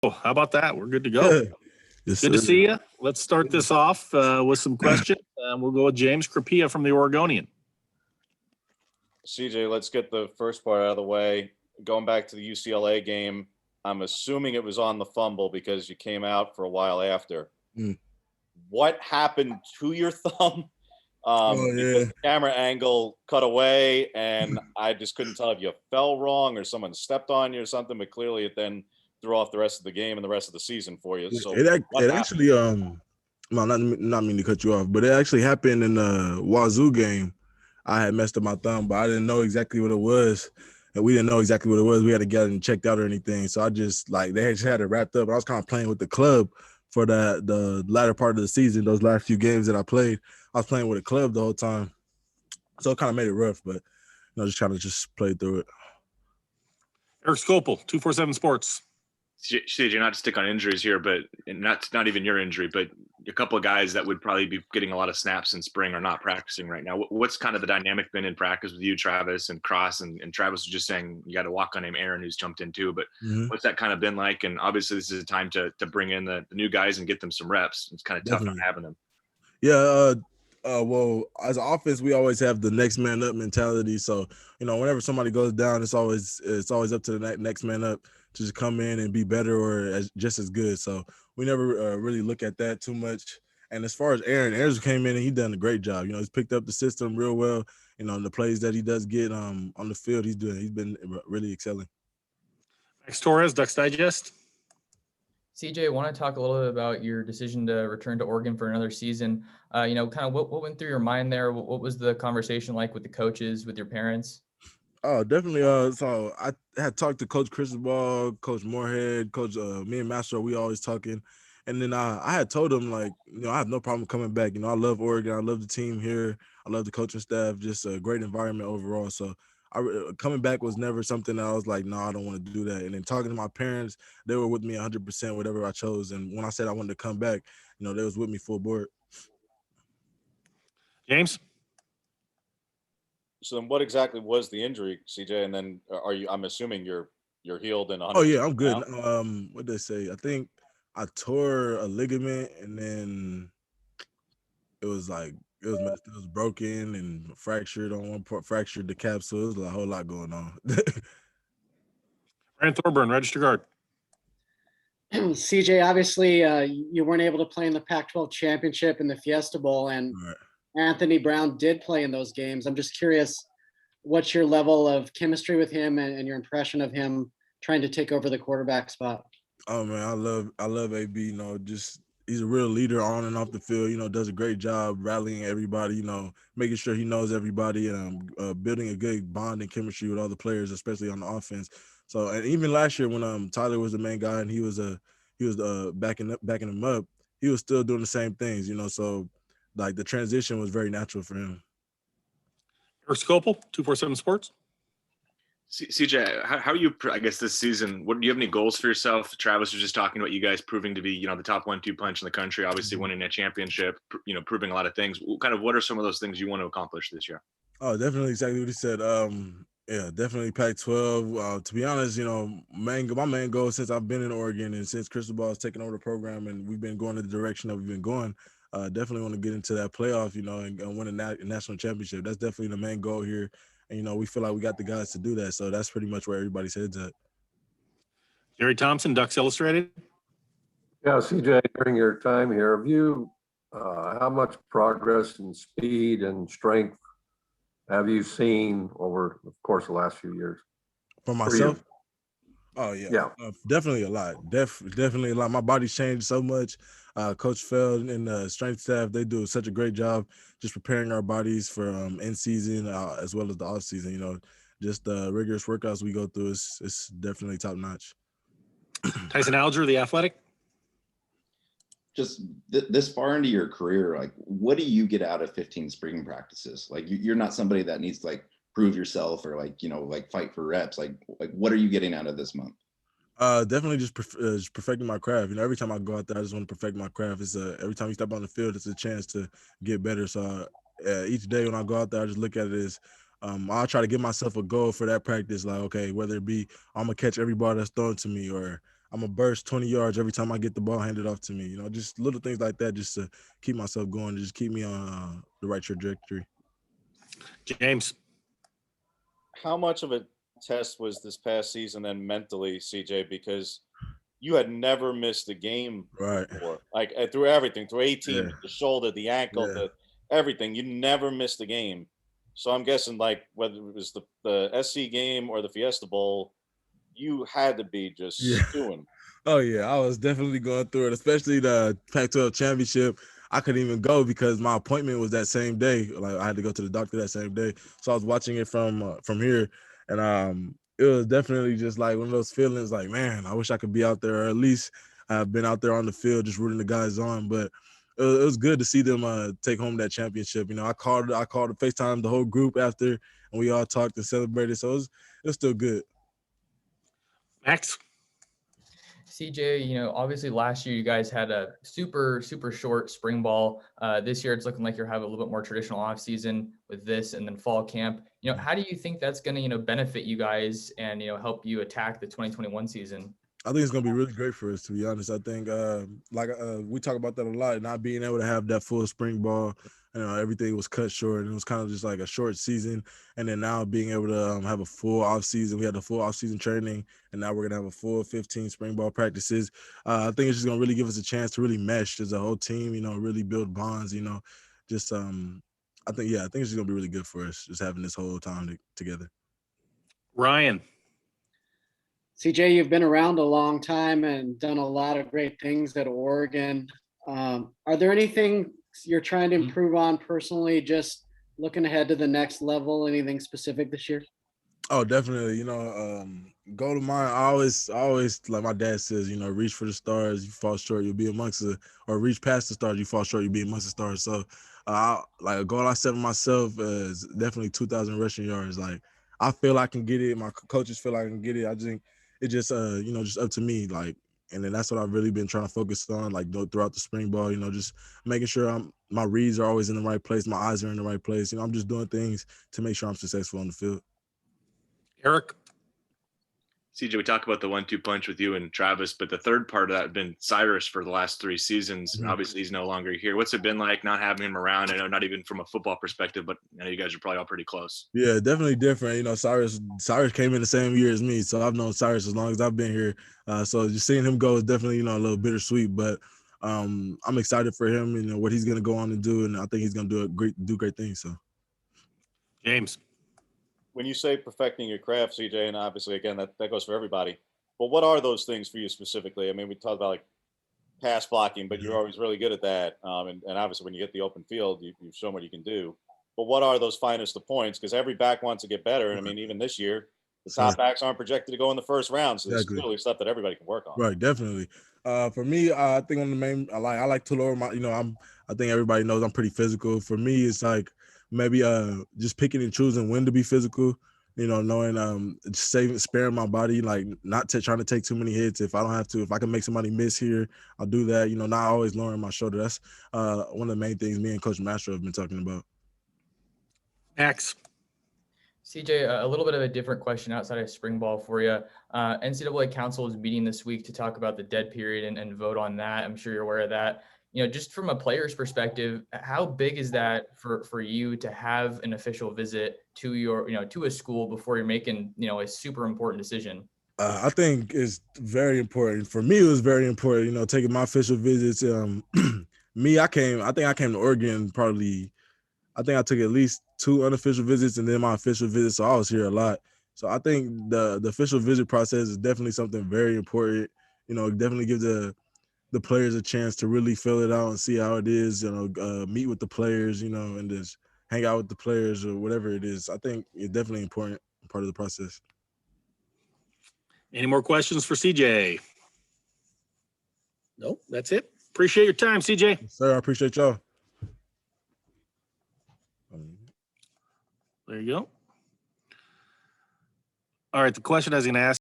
How about that? We're good to go. Yes, Good to sir. see you. Let's start this off with some questions. We'll go with James Crapia from the Oregonian. CJ, let's get the first part out of the way. Going back to the UCLA game, I'm assuming it was on the fumble because you came out for a while after. What happened to your thumb? Because the camera angle cut away, and I just couldn't tell if you fell wrong or someone stepped on you or something, but clearly it then threw off the rest of the game and the rest of the season for you. So it actually, well, not meaning to cut you off, but it actually happened in the Wazoo game. I had messed up my thumb, but I didn't know exactly what it was. And we didn't know exactly what it was. We had to get it checked out or anything. So I just, they just had it wrapped up. I was kind of playing with the club for the latter part of the season, those last few games that I played. I was playing with a club the whole time. So it kind of made it rough, but, just trying to just play through it. Eric Scopel, 247 Sports. CJ, not to stick on injuries here, but not even your injury, but a couple of guys that would probably be getting a lot of snaps in spring are not practicing right now. What's kind of the dynamic been in practice with you, Travis, and Cross? And Travis was just saying you got a walk-on named Aaron who's jumped in too, but what's that kind of been like? And obviously this is a time to bring in the new guys and get them some reps. It's kind of tough not having them. Yeah, well, as an offense, we always have the next man up mentality. So, whenever somebody goes down, it's always up to the next man up to just come in and be better or just as good. So we never really look at that too much. And as far as Aaron came in and he done a great job. He's picked up the system real well. The plays that he does get on the field, he's been really excelling. Max Torres, Ducks Digest. CJ, I want to talk a little bit about your decision to return to Oregon for another season. Kind of what went through your mind there? What was the conversation like with the coaches, with your parents? Oh, definitely. So I had talked to Coach Cristobal, Coach Moorhead, Coach me and Master. We always talking, and then I had told him I have no problem coming back. I love Oregon. I love the team here. I love the coaching staff. Just a great environment overall. So coming back was never something that I was like, no, I don't want to do that. And then talking to my parents, they were with me 100% whatever I chose. And when I said I wanted to come back, they was with me full board. James. So then what exactly was the injury, CJ? And then I'm assuming you're healed and 100%. Oh yeah, I'm good. What did they say? I think I tore a ligament and then it was broken and fractured on one part, fractured the capsule. It was a whole lot going on. Ryan Thorburn, Register Guard. CJ, obviously you weren't able to play in the Pac-12 championship and the Fiesta Bowl, and Anthony Brown did play in those games. I'm just curious, what's your level of chemistry with him and your impression of him trying to take over the quarterback spot? Oh man, I love AB. He's a real leader on and off the field. Does a great job rallying everybody. Making sure he knows everybody and building a good bond and chemistry with all the players, especially on the offense. So, and even last year when Tyler was the main guy and he was backing him up, he was still doing the same things. So the transition was very natural for him. Eric Scopel, 247 Sports. CJ, how are you, I guess, this season? Do you have any goals for yourself? Travis was just talking about you guys proving to be, the top 1-2 punch in the country, obviously winning a championship, proving a lot of things. What are some of those things you want to accomplish this year? Oh, definitely exactly what he said. Yeah, definitely Pac-12. To be honest, my main goal since I've been in Oregon and since Cristobal has taken over the program and we've been going in the direction that we've been going, definitely want to get into that playoff, and win a national championship. That's definitely the main goal here. And, we feel like we got the guys to do that. So that's pretty much where everybody's head's at. Jerry Thompson, Ducks Illustrated. Yeah, CJ, during your time here, have you, how much progress and speed and strength have you seen over, of course, the last few years? For myself? Oh, yeah. Definitely a lot. Definitely a lot. My body's changed so much. Coach Feld and the strength staff, they do such a great job just preparing our bodies for in season as well as the off season. Just the rigorous workouts we go through is definitely top notch. Tyson Alger, The Athletic. Just this far into your career, what do you get out of 15 spring practices? You're not somebody that needs to prove yourself or fight for reps. What are you getting out of this month? Definitely just perfecting my craft. Every time I go out there, I just want to perfect my craft. It's every time you step on the field, it's a chance to get better. So each day when I go out there, I just look at it as I'll try to give myself a goal for that practice. Okay, whether it be I'm gonna catch every ball that's thrown to me, or I'm a burst 20 yards every time I get the ball handed off to me. You know, just little things like that, just to keep myself going, to just keep me on the right trajectory. James. How much of a test was this past season then mentally, CJ? Because you had never missed a game before, like through everything, through 18, the shoulder, the ankle, the everything. You never missed a game. So I'm guessing, like, whether it was the SC game or the Fiesta Bowl, you had to be just stewing. Oh yeah, I was definitely going through it, especially the Pac-12 championship. I couldn't even go because my appointment was that same day. Like I had to go to the doctor that same day, so I was watching it from here, and it was definitely just like one of those feelings. Like, man, I wish I could be out there, or at least I've been out there on the field just rooting the guys on. But it was good to see them take home that championship. You know, I called FaceTime the whole group after, and we all talked and celebrated. So it was still good. Max. CJ, you know, obviously last year you guys had a super short spring ball. This year it's looking like you're having a little bit more traditional off season with this and then fall camp. You know, how do you think that's going to, you know, benefit you guys and, you know, help you attack the 2021 season? I think it's gonna be really great for us, to be honest. I think we talk about that a lot, not being able to have that full spring ball. You know, everything was cut short, and it was kind of just like a short season. And then now being able to have a full off season, we had the full off season training, and now we're gonna have a full 15 spring ball practices. I think it's just gonna really give us a chance to really mesh as a whole team. You know, really build bonds. You know, just I think it's just gonna be really good for us, just having this whole time together. Ryan. CJ, you've been around a long time and done a lot of great things at Oregon. Are there anything you're trying to improve on personally, just looking ahead to the next level? Anything specific this year? Oh, definitely. You know, goal of mine, I always, like my dad says, you know, reach for the stars, you fall short, you'll be amongst or reach past the stars, you fall short, you'll be amongst the stars. So, like a goal I set for myself is definitely 2,000 rushing yards. Like, I feel I can get it. My coaches feel I can get it. I think it just, you know, just up to me. Like, and then that's what I've really been trying to focus on, like throughout the spring ball, you know, just making sure my reads are always in the right place, my eyes are in the right place. You know, I'm just doing things to make sure I'm successful on the field. Eric. CJ, we talk about the 1-2 punch with you and Travis, but the third part of that had been Cyrus for the last 3 seasons. Mm-hmm. Obviously, he's no longer here. What's it been like not having him around? I know not even from a football perspective, but I know you guys are probably all pretty close. Yeah, definitely different. You know, Cyrus came in the same year as me, so I've known Cyrus as long as I've been here. So just seeing him go is definitely, you know, a little bittersweet, but I'm excited for him, you know, what he's gonna go on and do, and I think he's gonna do great things. So, James. When you say perfecting your craft, CJ, and obviously again that goes for everybody, but what are those things for you specifically? I mean, we talked about like pass blocking, but you're always really good at that, and obviously when you get the open field, you've shown what you can do. But what are those finest of points? Because every back wants to get better, and I mean, even this year, the top backs aren't projected to go in the first round, so there's clearly stuff that everybody can work on. Right, definitely. For me, I think on the main, I like to lower my, you know, I think everybody knows I'm pretty physical. For me, it's like maybe just picking and choosing when to be physical. You know, knowing sparing my body, like not trying to take too many hits. If I don't have to, if I can make somebody miss here, I'll do that. You know, not always lowering my shoulder. That's one of the main things me and Coach Mastro have been talking about. Max. CJ, a little bit of a different question outside of spring ball for you. NCAA Council is meeting this week to talk about the dead period and vote on that. I'm sure you're aware of that. You know, just from a player's perspective, how big is that for you to have an official visit to your, you know, to a school before you're making, you know, a super important decision? I think it's very important. For me, it was very important, you know, taking my official visits. I think I came to Oregon probably, I think I took at least 2 unofficial visits and then my official visit, so I was here a lot. So I think the official visit process is definitely something very important. You know, definitely give the players a chance to really fill it out and see how it is, you know, meet with the players, you know, and just hang out with the players or whatever it is. I think it's definitely important part of the process. Any more questions for CJ? Nope, that's it. Appreciate your time, CJ. Yes, sir, I appreciate y'all. There you go. All right, the question I was going to ask